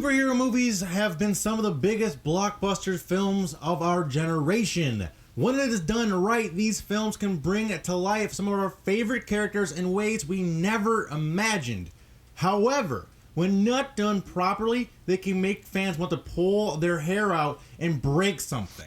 Superhero movies have been some of the biggest blockbuster films of our generation. When it is done right, these films can bring to life some of our favorite characters in ways we never imagined. However, when not done properly, they can make fans want to pull their hair out and break something.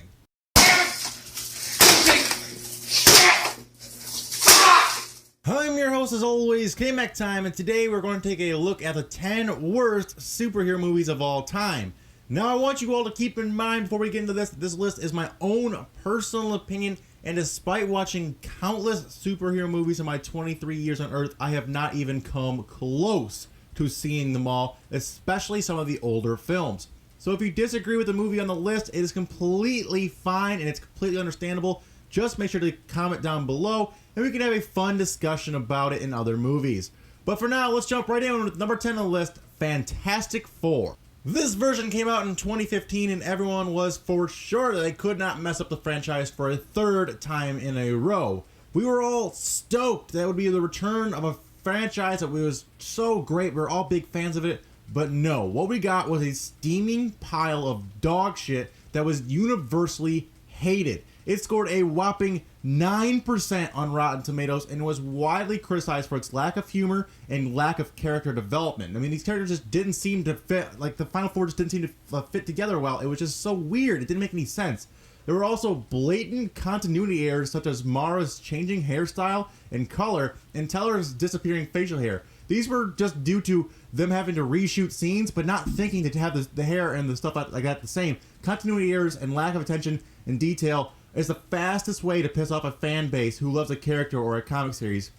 I'm your host, as always, K-Mac Time, and today we're going to take a look at the 10 worst superhero movies of all time. Now, I want you all to keep in mind before we get into this list is my own personal opinion, and despite watching countless superhero movies in my 23 years on Earth, I have not even come close to seeing them all, especially some of the older films. So if you disagree with the movie on the list, it is completely fine and it's completely understandable. Just make sure to comment down below and we can have a fun discussion about it in other movies. But for now, let's jump right in with number 10 on the list, Fantastic Four. This version came out in 2015 and everyone was for sure that they could not mess up the franchise for a third time in a row. We were all stoked that it would be the return of a franchise that was so great. We were all big fans of it. But no, what we got was a steaming pile of dog shit that was universally hated. It scored a whopping 9% on Rotten Tomatoes and was widely criticized for its lack of humor and lack of character development. I mean, these characters just didn't seem to fit, like the final four just didn't seem to fit together well. It was just so weird. It didn't make any sense. There were also blatant continuity errors such as Mara's changing hairstyle and color and Teller's disappearing facial hair. These were just due to them having to reshoot scenes but not thinking to have the hair and the stuff like that the same. Continuity errors and lack of attention and detail is the fastest way to piss off a fan base who loves a character or a comic series.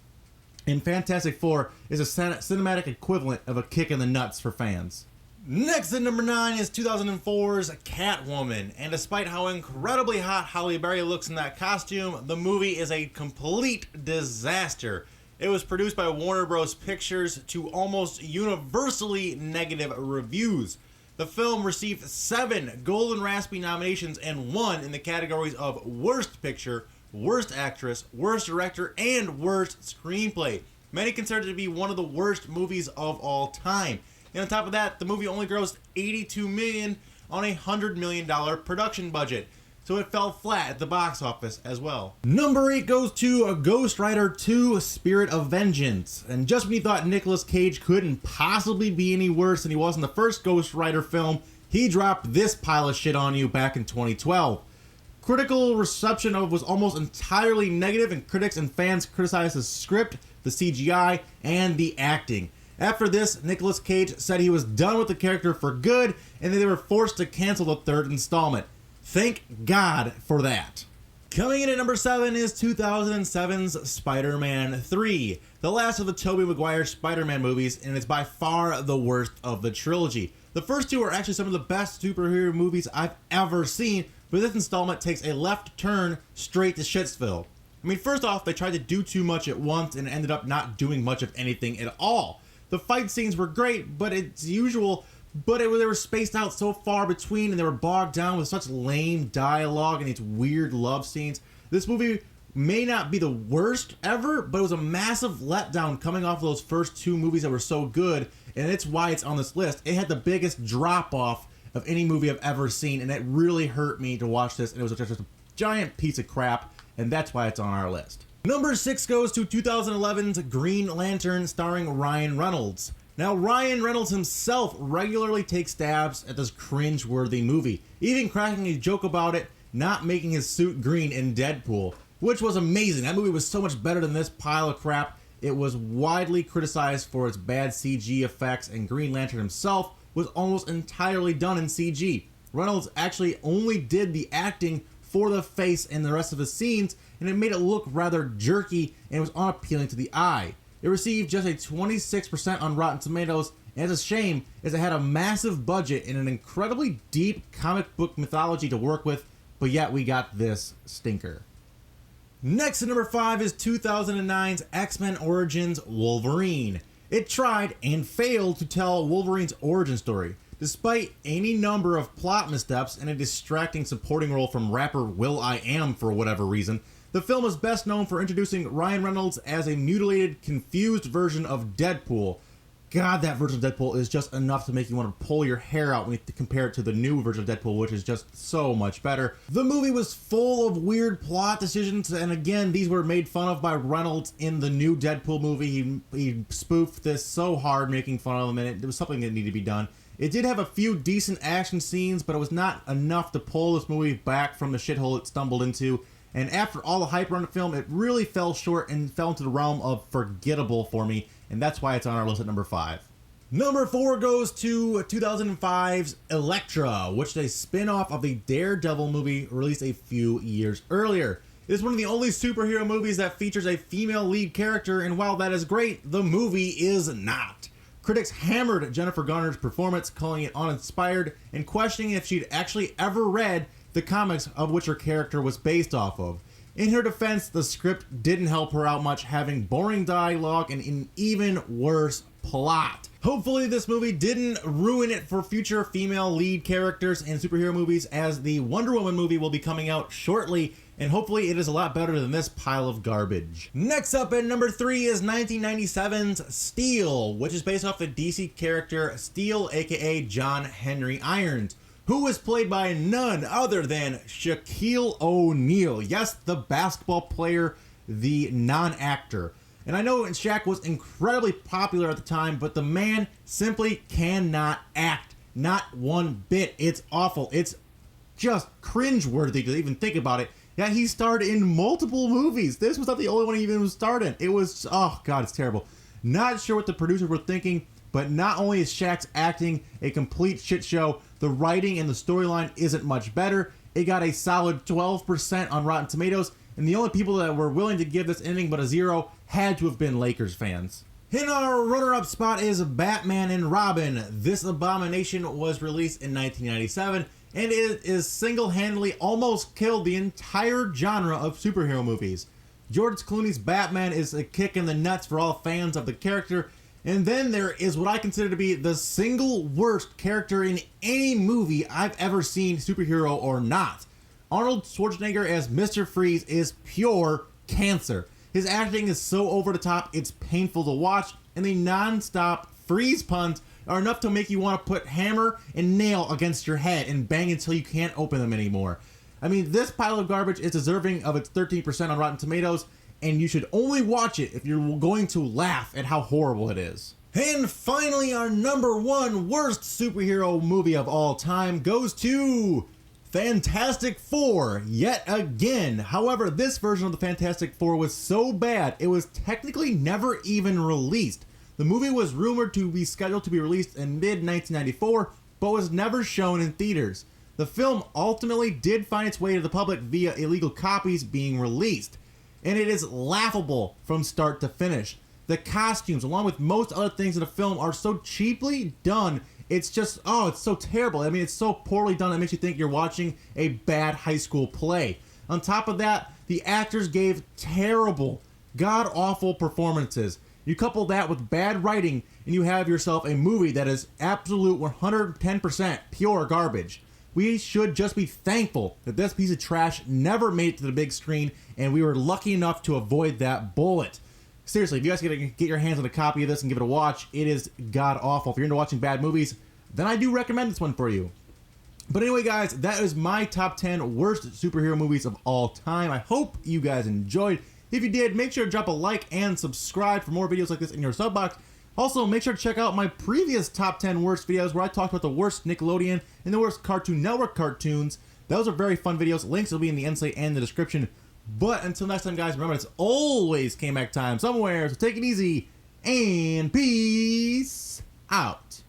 And Fantastic Four is a cinematic equivalent of a kick in the nuts for fans. Next at number 9 is 2004's Catwoman, and despite how incredibly hot Halle Berry looks in that costume, the movie is a complete disaster. It was produced by Warner Bros. Pictures to almost universally negative reviews. The film received 7 Golden Raspy nominations and 1 in the categories of Worst Picture, Worst Actress, Worst Director, and Worst Screenplay. Many consider it to be one of the worst movies of all time. And on top of that, the movie only grossed $82 million on a $100 million production budget. So it fell flat at the box office as well. Number 8 goes to Ghost Rider 2: Spirit of Vengeance. And just when you thought Nicolas Cage couldn't possibly be any worse than he was in the first Ghost Rider film, he dropped this pile of shit on you back in 2012. Critical reception of it was almost entirely negative, and critics and fans criticized the script, the CGI, and the acting. After this, Nicolas Cage said he was done with the character for good, and they were forced to cancel the third installment. Thank God for that. Coming in at number 7 is 2007's Spider-Man 3, the last of the Tobey Maguire Spider-Man movies, and it's by far the worst of the trilogy. The first two are actually some of the best superhero movies I've ever seen, but this installment takes a left turn straight to Shitsville. I mean, first off, they tried to do too much at once and ended up not doing much of anything at all. The fight scenes were great, but it's usual, but they were spaced out so far between and they were bogged down with such lame dialogue and these weird love scenes. This movie may not be the worst ever, but it was a massive letdown coming off of those first 2 movies that were so good, and it's why it's on this list. It had the biggest drop-off of any movie I've ever seen, and it really hurt me to watch this, and it was just a giant piece of crap, and that's why it's on our list. Number 6 goes to 2011's Green Lantern starring Ryan Reynolds. Now, Ryan Reynolds himself regularly takes stabs at this cringe-worthy movie, even cracking a joke about it not making his suit green in Deadpool, which was amazing. That movie was so much better than this pile of crap. It was widely criticized for its bad CG effects, and Green Lantern himself was almost entirely done in CG. Reynolds actually only did the acting for the face and the rest of the scenes, and it made it look rather jerky and it was unappealing to the eye. It received just a 26% on Rotten Tomatoes, and it's a shame as it had a massive budget and an incredibly deep comic book mythology to work with, but yet we got this stinker. Next at number 5 is 2009's X-Men Origins Wolverine. It tried and failed to tell Wolverine's origin story, despite any number of plot missteps and a distracting supporting role from rapper will.i.am for whatever reason. The film is best known for introducing Ryan Reynolds as a mutilated, confused version of Deadpool. God, that version of Deadpool is just enough to make you want to pull your hair out when you compare it to the new version of Deadpool, which is just so much better. The movie was full of weird plot decisions, and again, these were made fun of by Reynolds in the new Deadpool movie. He spoofed this so hard, making fun of him, and it was something that needed to be done. It did have a few decent action scenes, but it was not enough to pull this movie back from the shithole it stumbled into. And after all the hype around the film, it really fell short and fell into the realm of forgettable for me, and that's why it's on our list at number 5. Number 4 goes to 2005's Elektra, which is a spin-off of the Daredevil movie released a few years earlier. It is one of the only superhero movies that features a female lead character, and while that is great, the movie is not. Critics hammered Jennifer Garner's performance, calling it uninspired, and questioning if she'd actually ever read the comics of which her character was based off of. In her defense, the script didn't help her out much, having boring dialogue and an even worse plot. Hopefully this movie didn't ruin it for future female lead characters in superhero movies, as the Wonder Woman movie will be coming out shortly, and hopefully it is a lot better than this pile of garbage. Next up at number 3 is 1997's Steel, which is based off the DC character Steel, aka John Henry Irons, who was played by none other than Shaquille O'Neal. Yes, the basketball player, the non-actor. And I know Shaq was incredibly popular at the time, but the man simply cannot act. Not one bit. It's awful. It's just cringeworthy to even think about it. Yeah, he starred in multiple movies. This was not the only one he even starred in. It was, oh God, it's terrible. Not sure what the producers were thinking, but not only is Shaq's acting a complete shit show, the writing and the storyline isn't much better. It got a solid 12% on Rotten Tomatoes, and the only people that were willing to give this anything but a 0 had to have been Lakers fans. In our runner-up spot is Batman and Robin. This abomination was released in 1997, and it is single-handedly almost killed the entire genre of superhero movies. George Clooney's Batman is a kick in the nuts for all fans of the character, and then there is what I consider to be the single worst character in any movie I've ever seen, superhero or not. Arnold Schwarzenegger as Mr. Freeze is pure cancer. His acting is so over the top, it's painful to watch, and the non-stop freeze puns are enough to make you want to put hammer and nail against your head and bang until you can't open them anymore. I mean, this pile of garbage is deserving of its 13% on Rotten Tomatoes, and you should only watch it if you're going to laugh at how horrible it is. And finally, our number 1 worst superhero movie of all time goes to Fantastic Four, yet again. However, this version of the Fantastic Four was so bad, it was technically never even released. The movie was rumored to be scheduled to be released in mid-1994, but was never shown in theaters. The film ultimately did find its way to the public via illegal copies being released, and it is laughable from start to finish. The costumes, along with most other things in the film, are so cheaply done. It's just, oh, it's so terrible. I mean, it's so poorly done, it makes you think you're watching a bad high school play. On top of that, the actors gave terrible, god-awful performances. You couple that with bad writing, and you have yourself a movie that is absolute 110% pure garbage. We should just be thankful that this piece of trash never made it to the big screen, and we were lucky enough to avoid that bullet. Seriously, if you guys get your hands on a copy of this and give it a watch, it is god-awful. If you're into watching bad movies, then I do recommend this one for you. But anyway, guys, that is my top 10 worst superhero movies of all time. I hope you guys enjoyed. If you did, make sure to drop a like and subscribe for more videos like this in your sub box. Also, make sure to check out my previous top 10 worst videos where I talked about the worst Nickelodeon and the worst Cartoon Network cartoons. Those are very fun videos. Links will be in the end slate and the description. But until next time, guys, remember, it's always K-Mac time somewhere, so take it easy, and peace out.